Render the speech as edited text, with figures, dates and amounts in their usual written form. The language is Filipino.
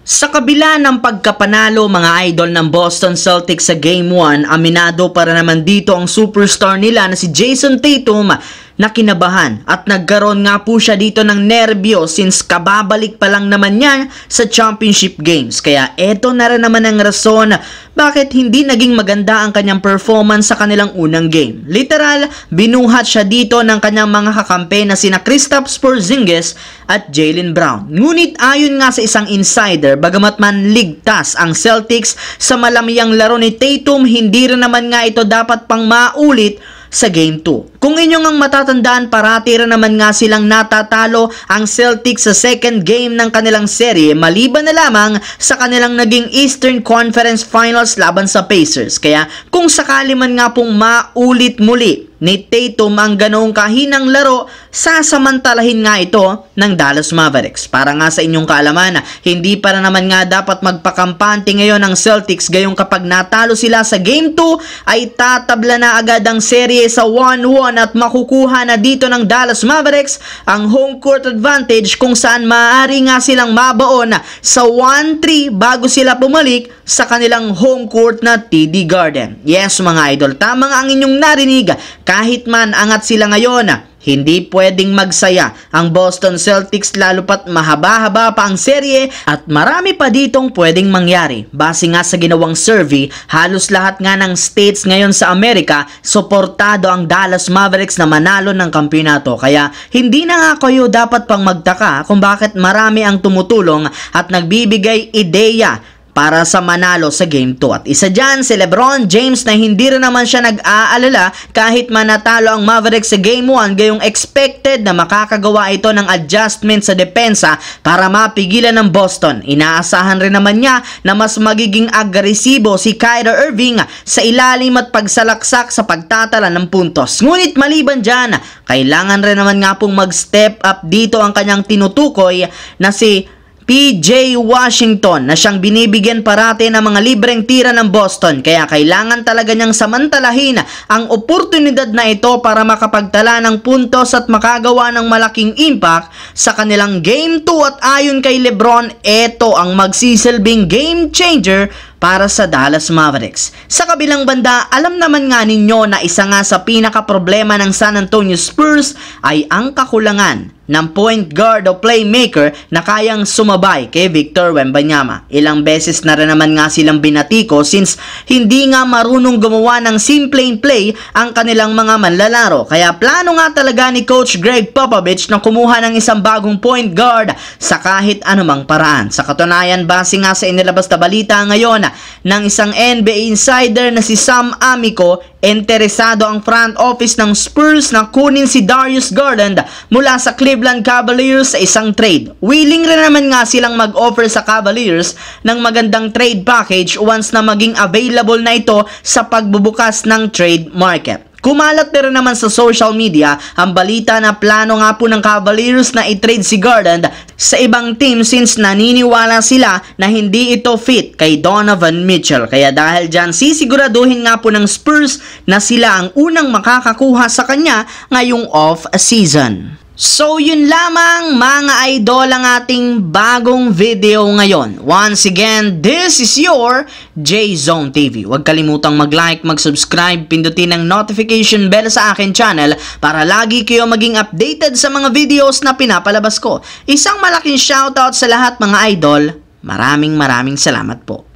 Sa kabila ng pagkapanalo mga idol ng Boston Celtics sa Game 1, aminado para naman dito ang superstar nila na si Jayson Tatum na kinabahan at nagkaroon nga po siya dito ng nerbyo since kababalik pa lang naman niya sa championship games. Kaya eto na rin naman ang rason bakit hindi naging maganda ang kanyang performance sa kanilang unang game. Literal, binuhat siya dito ng kanyang mga kakampi na sina Kristaps Porzingis at Jaylen Brown. Ngunit ayon nga sa isang insider, bagamat man ligtas ang Celtics sa malamiyang laro ni Tatum, hindi rin naman nga ito dapat pang maulit sa Game 2. Kung inyong ang matatandaan, parati rin naman nga silang natatalo ang Celtics sa second game ng kanilang serye maliban na lamang sa kanilang naging Eastern Conference Finals laban sa Pacers. Kaya kung sakali man nga pong maulit muli ni Tatum ang ganoong kahinang laro, sasamantalahin nga ito ng Dallas Mavericks. Para nga sa inyong kaalaman, hindi para naman nga dapat magpakampante ngayon ng Celtics, gayong kapag natalo sila sa Game 2 ay tatabla na agad ang serye sa 1-1 at makukuha na dito ng Dallas Mavericks ang home court advantage kung saan maaari nga silang mabaon sa 1-3 bago sila pumalik sa kanilang home court na TD Garden. Yes mga idol, tama nga ang inyong narinig. Kahit man angat sila ngayon, hindi pwedeng magsaya ang Boston Celtics lalo pat mahaba-haba pa ang serye at marami pa ditong pwedeng mangyari. Base nga sa ginawang survey, halos lahat nga ng states ngayon sa Amerika, suportado ang Dallas Mavericks na manalo ng kampeonato. Kaya hindi na nga kayo dapat pang magtaka kung bakit marami ang tumutulong at nagbibigay ideya para sa manalo sa Game 2. At isa dyan si LeBron James na hindi rin naman siya nag-aalala kahit manatalo ang Mavericks sa Game 1, gayong expected na makakagawa ito ng adjustment sa depensa para mapigilan ng Boston. Inaasahan rin naman niya na mas magiging agresibo si Kyrie Irving sa ilalim at pagsalaksak sa pagtatala ng puntos. Ngunit maliban dyan, kailangan rin naman nga pong mag-step up dito ang kanyang tinutukoy na si PJ Washington na siyang binibigyan parate ng mga libreng tira ng Boston. Kaya kailangan talaga niyang samantalahin ang oportunidad na ito para makapagtala ng puntos at makagawa ng malaking impact sa kanilang Game 2. At ayon kay LeBron, ito ang magsisilbing game changer para sa Dallas Mavericks. Sa kabilang banda, alam naman nga ninyo na isa nga sa pinaka-problema ng San Antonio Spurs ay ang kakulangan ng point guard o playmaker na kayang sumabay kay Victor Wembanyama. Ilang beses na rin naman nga silang binatiko since hindi nga marunong gumawa ng simpleng play ang kanilang mga manlalaro. Kaya plano nga talaga ni Coach Greg Popovich na kumuha ng isang bagong point guard sa kahit anumang paraan. Sa katunayan, base nga sa inilabas na balita ngayon ng isang NBA insider na si Sam Amico, interesado ang front office ng Spurs na kunin si Darius Garland mula sa Cleveland Cavaliers sa isang trade. Willing rin naman nga silang mag-offer sa Cavaliers ng magandang trade package once na maging available na ito sa pagbubukas ng trade market. Kumalat na rin naman sa social media ang balita na plano nga po ng Cavaliers na i-trade si Garland sa ibang team since naniniwala sila na hindi ito fit kay Donovan Mitchell. Kaya dahil dyan, sisiguraduhin nga po ng Spurs na sila ang unang makakakuha sa kanya ngayong off-season. So yun lamang mga idol ang ating bagong video ngayon. Once again, this is your J-Zone TV. Huwag kalimutang mag-like, mag-subscribe, pindutin ang notification bell sa akin channel para lagi kayo maging updated sa mga videos na pinapalabas ko. Isang malaking shoutout sa lahat mga idol. Maraming salamat po.